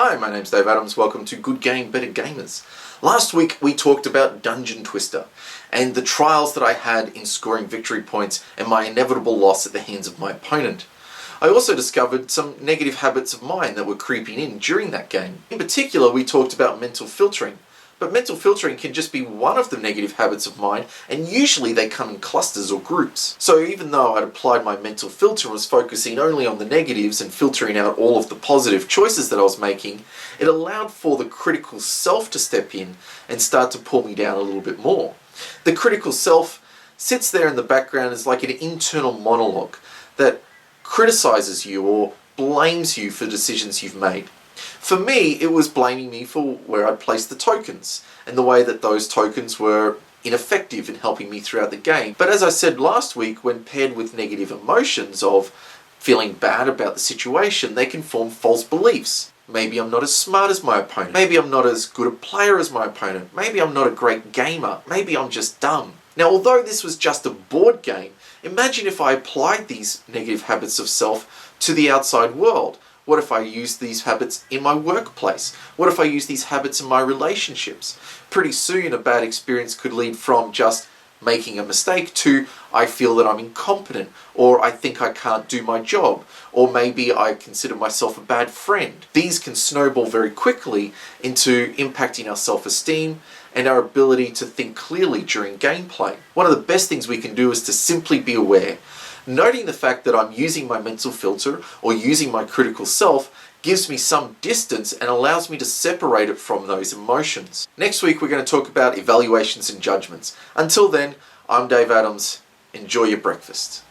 Hi, my name's Dave Adams. Welcome to Good Game, Better Gamers. Last week we talked about Dungeon Twister and the trials that I had in scoring victory points and my inevitable loss at the hands of my opponent. I also discovered some negative habits of mine that were creeping in during that game. In particular, we talked about mental filtering. But mental filtering can just be one of the negative habits of mine, and usually they come in clusters or groups. So even though I'd applied my mental filter and was focusing only on the negatives and filtering out all of the positive choices that I was making, it allowed for the critical self to step in and start to pull me down a little bit more. The critical self sits there in the background as like an internal monologue that criticizes you or blames you for decisions you've made. For me, it was blaming me for where I'd placed the tokens and the way that those tokens were ineffective in helping me throughout the game. But as I said last week, when paired with negative emotions of feeling bad about the situation, they can form false beliefs. Maybe I'm not as smart as my opponent. Maybe I'm not as good a player as my opponent. Maybe I'm not a great gamer. Maybe I'm just dumb. Now, although this was just a board game, imagine if I applied these negative habits of self to the outside world. What if I use these habits in my workplace? What if I use these habits in my relationships? Pretty soon a bad experience could lead from just making a mistake to I feel that I'm incompetent, or I think I can't do my job, or maybe I consider myself a bad friend. These can snowball very quickly into impacting our self-esteem and our ability to think clearly during gameplay. One of the best things we can do is to simply be aware. Noting the fact that I'm using my mental filter or using my critical self gives me some distance and allows me to separate it from those emotions. Next week we're going to talk about evaluations and judgments. Until then, I'm Dave Adams. Enjoy your breakfast.